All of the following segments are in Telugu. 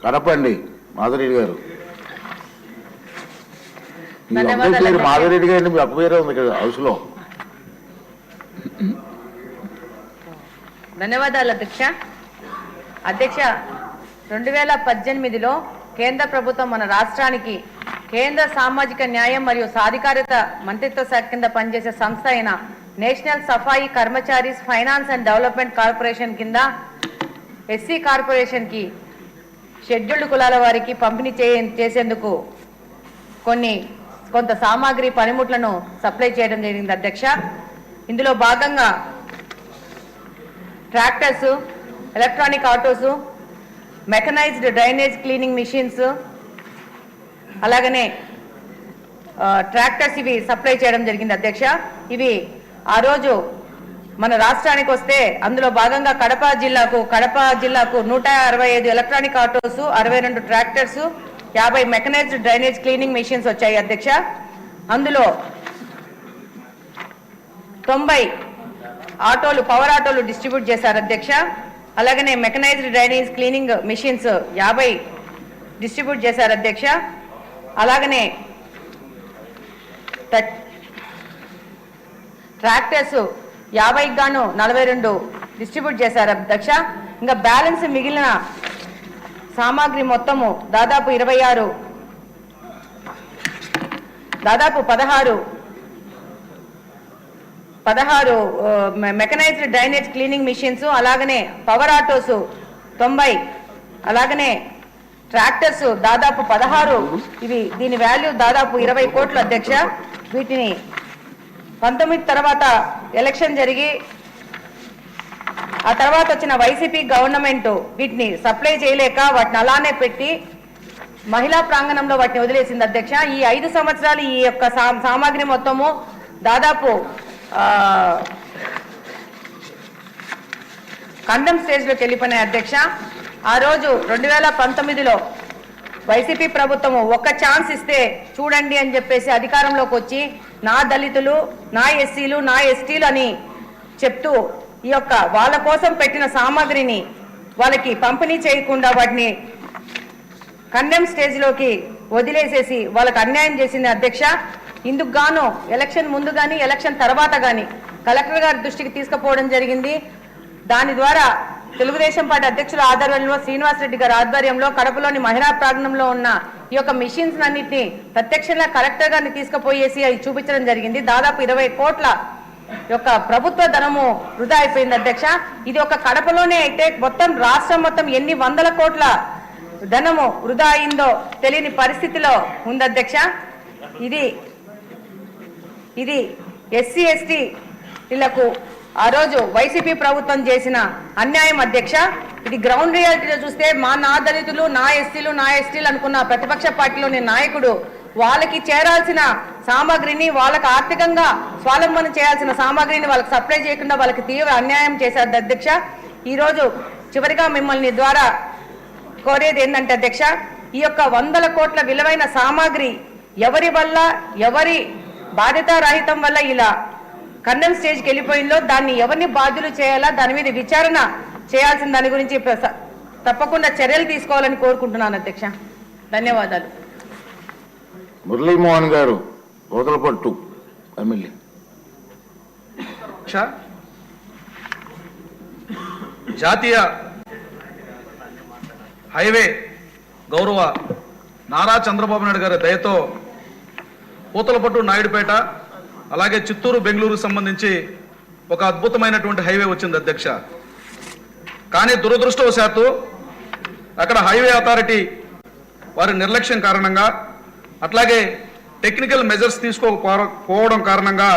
కడపండి మాధురెడ్డి గారు. మాధురెడ్డి గారిని మీ అక్క పేరే ఉంది ఇక్కడ హౌస్లో. ధన్యవాదాలు అధ్యక్ష. అధ్యక్ష, 2018లో కేంద్ర ప్రభుత్వం మన రాష్ట్రానికి కేంద్ర సామాజిక న్యాయం మరియు సాధికారత మంత్రిత్వ శాఖ కింద పనిచేసే సంస్థ అయిన national Safai Karamcharis finance and development corporation కింద ఎస్సీ కార్పొరేషన్కి షెడ్యూల్డ్ కులాల వారికి పంపిణీ చేసేందుకు కొంత సామాగ్రి పనిముట్లను సప్లై చేయడం జరిగింది అధ్యక్ష. ఇందులో భాగంగా tractors, electronic autos, mechanised drainage cleaning machines, అలాగనే ట్రాక్టర్స్ ఇవి సప్లై చేయడం జరిగింది అధ్యక్ష. ఇవి ఆ రోజు మన రాష్ట్రానికి వస్తే అందులో భాగంగా కడప జిల్లాకు 165 electronic autos, 62 tractors, 50 mechanised drainage cleaning machines వచ్చాయి అధ్యక్ష. అందులో 90 ఆటోలు, పవర్ ఆటోలు డిస్ట్రిబ్యూట్ చేశారు అధ్యక్ష. అలాగనే mechanised drainage cleaning machines 50 distribute చేశారు అధ్యక్ష. అలాగనే ట్రాక్టర్స్ 50కి గాను 42 డిస్ట్రిబ్యూట్ చేశారు అధ్యక్ష. ఇంకా బ్యాలెన్స్ మిగిలిన సామాగ్రి మొత్తము దాదాపు 16 మెకనైజ్డ్ డ్రైనేజ్ క్లీనింగ్ మిషన్స్, అలాగనే పవర్ ఆటోస్ 90, అలాగనే ట్రాక్టర్స్ దాదాపు 16. దీని వాల్యూ దాదాపు 20 కోట్లు అధ్యక్ష. వీటిని 19 తర్వాత ఎలక్షన్ జరిగి ఆ తర్వాత వచ్చిన వైసీపీ గవర్నమెంట్ వీటిని సప్లై చేయలేక వాటిని అలానే పెట్టి మహిళా ప్రాంగణంలో వాటిని వదిలేసింది అధ్యక్ష. ఈ 5 సంవత్సరాలు ఈ యొక్క సామాగ్రి మొత్తము దాదాపు కండెమ్ స్టేజ్లోకి వెళ్ళిపోయినాయి అధ్యక్ష. ఆ రోజు 2019లో వైసీపీ ప్రభుత్వము ఒక్క ఛాన్స్ ఇస్తే చూడండి అని చెప్పేసి అధికారంలోకి వచ్చి నా దళితులు, నా ఎస్సీలు, నా ఎస్టీలు అని చెప్తూ ఈ యొక్క వాళ్ళ కోసం పెట్టిన సామాగ్రిని వాళ్ళకి పంపిణీ చేయకుండా వాటిని కండెమ్ స్టేజ్లోకి వదిలేసేసి వాళ్ళకి అన్యాయం చేసింది అధ్యక్ష. ఇందుకు గాను ఎలక్షన్ ముందు కానీ ఎలక్షన్ తర్వాత కానీ కలెక్టర్ గారి దృష్టికి తీసుకుపోవడం జరిగింది. దాని ద్వారా తెలుగుదేశం పార్టీ అధ్యక్షుల ఆధ్వర్యంలో శ్రీనివాసరెడ్డి గారి ఆధ్వర్యంలో కడపలోని మహిళా ప్రాంగణంలో ఉన్న ఈ యొక్క మిషన్స్ అన్నింటినీ ప్రత్యక్షంగా కలెక్టర్ గారిని తీసుకుపోయేసి అది చూపించడం జరిగింది. దాదాపు 20 కోట్ల యొక్క ప్రభుత్వ ధనము వృధా అయిపోయింది అధ్యక్ష. ఇది ఒక కడపలోనే అయితే మొత్తం రాష్ట్రం మొత్తం ఎన్ని వందల కోట్ల ధనము వృధా అయిందో తెలియని పరిస్థితిలో ఉంది అధ్యక్ష. ఇది ఎస్సీ ఎస్టీలకు ఆ రోజు వైసీపీ ప్రభుత్వం చేసిన అన్యాయం అధ్యక్ష. ఇది గ్రౌండ్ రియాలిటీలో చూస్తే నా దళితులు, నా ఎస్టీలు అనుకున్న ప్రతిపక్ష పార్టీలోని నాయకుడు వాళ్ళకి చేరాల్సిన సామాగ్రిని, వాళ్ళకి ఆర్థికంగా స్వావలంబన చేయాల్సిన సామాగ్రిని వాళ్ళకి సప్లై చేయకుండా వాళ్ళకి తీవ్ర అన్యాయం చేశారు అధ్యక్ష. ఈరోజు చివరిగా మిమ్మల్ని ద్వారా కోరేది ఏంటంటే అధ్యక్ష, ఈ యొక్క 100 కోట్ల విలువైన సామాగ్రి ఎవరి వల్ల, ఎవరి బాధ్యతారాహితం వల్ల ఇలా కండెమ్ స్టేజ్కి వెళ్ళిపోయిందో దాన్ని ఎవరిని బాధ్యులు చేయాలా, దాని మీద విచారణ చేయాల్సిన దాని గురించి తప్పకుండా చర్యలు తీసుకోవాలని కోరుకుంటున్నాను అధ్యక్ష. ధన్యవాదాలు. మురళీమోహన్ గారు, వదలపట్టు ఎమ్మెల్యే. జాతీయ హైవే గౌరవ నారా చంద్రబాబు నాయుడు గారి దయతో పూతలపట్టు, నాయుడుపేట, అలాగే చిత్తూరు, బెంగళూరు సంబంధించి ఒక అద్భుతమైనటువంటి హైవే వచ్చింది అధ్యక్ష. కానీ దురదృష్టవశాత్తు అక్కడ హైవే అథారిటీ వారి నిర్లక్ష్యం కారణంగా, అట్లాగే టెక్నికల్ మెజర్స్ తీసుకోకపోవడం కారణంగా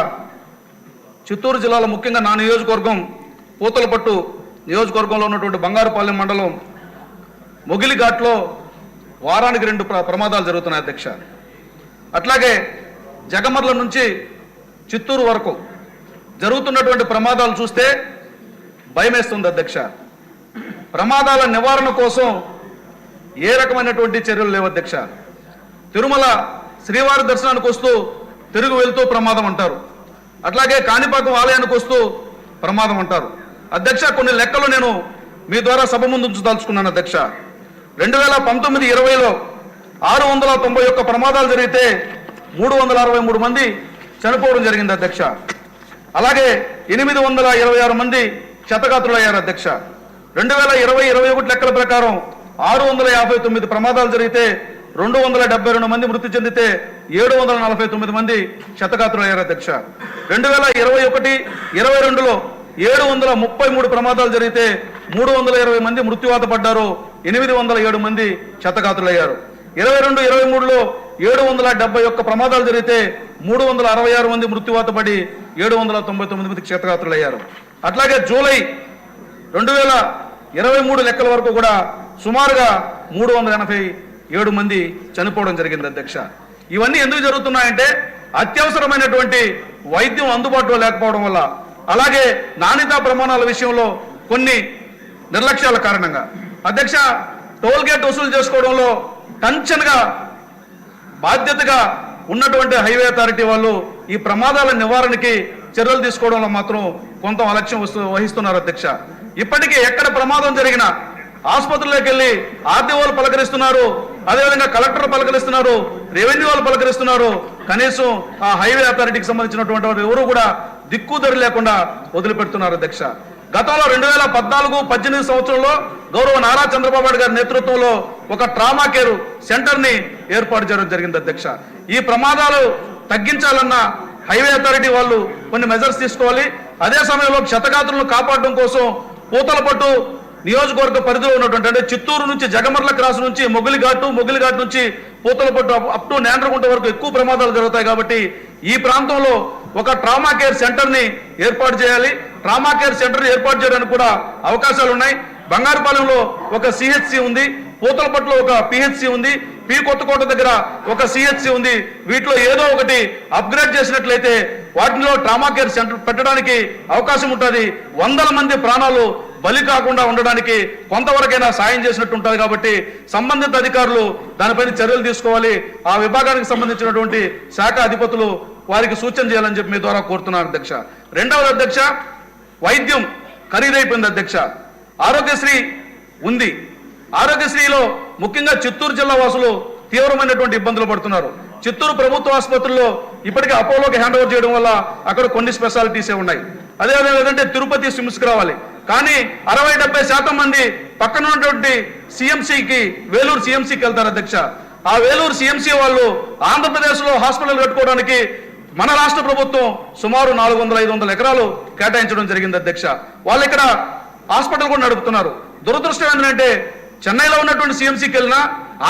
చిత్తూరు జిల్లాలో ముఖ్యంగా నా నియోజకవర్గం పూతలపట్టు నియోజకవర్గంలో ఉన్నటువంటి బంగారుపాలెం మండలం మొగిలిఘాట్లో వారానికి 2 ప్రమాదాలు జరుగుతున్నాయి అధ్యక్ష. అట్లాగే జగమర్ల నుంచి చిత్తూరు వరకు జరుగుతున్నటువంటి ప్రమాదాలు చూస్తే భయమేస్తుంది అధ్యక్ష. ప్రమాదాల నివారణ కోసం ఏ రకమైనటువంటి చర్యలు లేవు అధ్యక్ష. తిరుమల శ్రీవారి దర్శనానికి వస్తూ తిరుగు వెళ్తూ ప్రమాదం అంటారు, అట్లాగే కాణిపాకం ఆలయానికి వస్తూ ప్రమాదం అంటారు అధ్యక్ష. కొన్ని లెక్కలు నేను మీ ద్వారా సభ ముందు ఉంచదలుచుకున్నాను అధ్యక్ష. 2019-20లో 691 ప్రమాదాలు జరిగితే 363 మంది చనిపోవడం జరిగింది అధ్యక్ష. అలాగే 826 మంది క్షతగాత్రులయ్యారు అధ్యక్ష. 2020-21 లెక్కల ప్రకారం 659 ప్రమాదాలు జరిగితే 272 మంది మృతి చెందితే 749 మంది క్షతగాత్రులయ్యారు అధ్యక్ష. 2021-22లో 733 ప్రమాదాలు జరిగితే 320 మంది మృత్యువాత పడ్డారు, 807 మంది క్షతగాత్రులయ్యారు. 22-23లో 771 ప్రమాదాలు జరిగితే 366 మంది మృత్యువాత పడి 799 మంది క్షతగాత్రులయ్యారు. అట్లాగే జూలై 2023 లెక్కల వరకు కూడా సుమారుగా 387 మంది చనిపోవడం జరిగింది అధ్యక్ష. ఇవన్నీ ఎందుకు జరుగుతున్నాయంటే అత్యవసరమైనటువంటి వైద్యం అందుబాటులో లేకపోవడం వల్ల, అలాగే నాణ్యతా ప్రమాణాల విషయంలో కొన్ని నిర్లక్ష్యాల కారణంగా. అధ్యక్ష, టోల్ గేట్ వసూలు చేసుకోవడంలో టెన్షన్గా బాధ్యతగా ఉన్నటువంటి హైవే అథారిటీ వాళ్ళు ఈ ప్రమాదాల నివారణకి చర్యలు తీసుకోవడంలో మాత్రం కొంత అలక్ష్యం వహిస్తున్నారు అధ్యక్ష. ఇప్పటికీ ఎక్కడ ప్రమాదం జరిగినా ఆసుపత్రుల్లోకి వెళ్ళి ఆర్డీఓలు పలకరిస్తున్నారు, అదేవిధంగా కలెక్టర్ పలకరిస్తున్నారు, రెవెన్యూ వాళ్ళు పలకరిస్తున్నారు. కనీసం ఆ హైవే అథారిటీకి సంబంధించినటువంటి వారు ఎవరు కూడా దిక్కుదరి లేకుండా వదిలిపెడుతున్నారు అధ్యక్ష. గతంలో 2014-18 సంవత్సరంలో గౌరవ నారా చంద్రబాబు నాయుడు గారి నేతృత్వంలో ఒక ట్రామా కేర్ సెంటర్ ని ఏర్పాటు చేయడం జరిగింది అధ్యక్ష. ఈ ప్రమాదాలు తగ్గించాలన్న హైవే అథారిటీ వాళ్ళు కొన్ని మెజర్స్ తీసుకోవాలి. అదే సమయంలో క్షతగాత్రులను కాపాడడం కోసం పూతలపట్టు నియోజకవర్గ పరిధిలో ఉన్నటువంటి, అంటే చిత్తూరు నుంచి జగమర్ల క్రాస్ నుంచి మొగిలిఘాట్ నుంచి పూతలపట్టు అప్ టు నేండ్రగుంట వరకు ఎక్కువ ప్రమాదాలు జరుగుతాయి. కాబట్టి ఈ ప్రాంతంలో ఒక ట్రామా కేర్ సెంటర్ ని ఏర్పాటు చేయాలి. ట్రామా కేర్ సెంటర్ ఏర్పాటు చేయడానికి కూడా అవకాశాలు ఉన్నాయి. బంగారుపాలెంలో ఒక సిహెచ్సి ఉంది, పూతలపట్టులో ఒక పిహెచ్సి ఉంది, పి కొత్తకోట దగ్గర ఒక సిహెచ్సి ఉంది. వీటిలో ఏదో ఒకటి అప్గ్రేడ్ చేసినట్లయితే వాటిలో ట్రామా కేర్ సెంటర్ పెట్టడానికి అవకాశం ఉంటుంది. 100 మంది ప్రాణాలు బలి కాకుండా ఉండడానికి కొంతవరకైనా సాయం చేసినట్టు ఉంటుంది. కాబట్టి సంబంధిత అధికారులు దానిపైన చర్యలు తీసుకోవాలి. ఆ విభాగానికి సంబంధించినటువంటి శాఖ అధిపతులు వారికి సూచన చేయాలని చెప్పి మీ ద్వారా కోరుతున్నాను అధ్యక్ష. రెండవది అధ్యక్ష, వైద్యం ఖరీదైపోయింది అధ్యక్ష. ఆరోగ్యశ్రీ ఉంది. ఆరోగ్యశ్రీలో ముఖ్యంగా చిత్తూరు జిల్లా వాసులు తీవ్రమైనటువంటి ఇబ్బందులు పడుతున్నారు. చిత్తూరు ప్రభుత్వ ఆసుపత్రుల్లో ఇప్పటికే అపోలోకి హ్యాండ్ ఓవర్ చేయడం వల్ల అక్కడ కొన్ని స్పెషాలిటీసే ఉన్నాయి. అదేవిధంగా ఏంటంటే తిరుపతి స్విమ్స్కి రావాలి, కానీ 60-70% మంది పక్కన ఉన్నటువంటి సిఎంసికి, వేలూరు సిఎంసికి వెళ్తారు అధ్యక్ష. ఆ వేలూరు సిఎంసి వాళ్ళు ఆంధ్రప్రదేశ్లో హాస్పిటల్ కట్టుకోవడానికి మన రాష్ట్ర ప్రభుత్వం సుమారు 400-500 ఎకరాలు కేటాయించడం జరిగింది అధ్యక్ష. వాళ్ళు ఇక్కడ హాస్పిటల్ కూడా నడుపుతున్నారు. దురదృష్టం ఏంటంటే చెన్నైలో ఉన్నటువంటి సిఎంసికి వెళ్ళినా,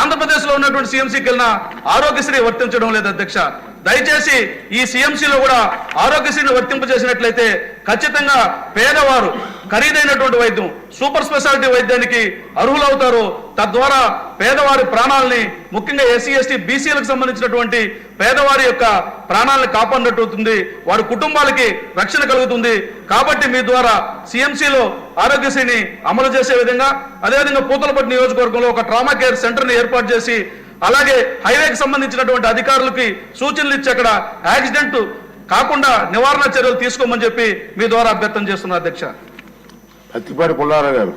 ఆంధ్రప్రదేశ్లో ఉన్నటువంటి సిఎంసికి వెళ్ళినా ఆరోగ్యశ్రీ వర్తించడం లేదు అధ్యక్ష. దయచేసి ఈ సిఎంసిలో కూడా ఆరోగ్యశ్రీని వర్తింపజేసినట్లయితే ఖచ్చితంగా పేదవారు ఖరీదైనటువంటి వైద్యం, సూపర్ స్పెషాలిటీ వైద్యానికి అర్హులవుతారు. తద్వారా పేదవారి ప్రాణాలని, ముఖ్యంగా ఎస్సీ ఎస్టీ బీసీలకు సంబంధించినటువంటి పేదవారి యొక్క ప్రాణాలను కాపాడినట్టు అవుతుంది, వారి కుటుంబాలకి రక్షణ కలుగుతుంది. కాబట్టి మీ ద్వారా సిఎంసిలో ఆరోగ్యశ్రీని అమలు చేసే విధంగా, అదేవిధంగా పూతలపట్టు నియోజకవర్గంలో ఒక ట్రామా కేర్ సెంటర్ని ఏర్పాటు చేసి, అలాగే హైవేకి సంబంధించినటువంటి అధికారులకి సూచనలు ఇచ్చి అక్కడ యాక్సిడెంట్ కాకుండా నివారణ చర్యలు తీసుకోమని చెప్పి మీ ద్వారా అభ్యర్థన చేస్తున్నారు అధ్యక్ష. అత్తిపాటి పుల్లారావు గారు.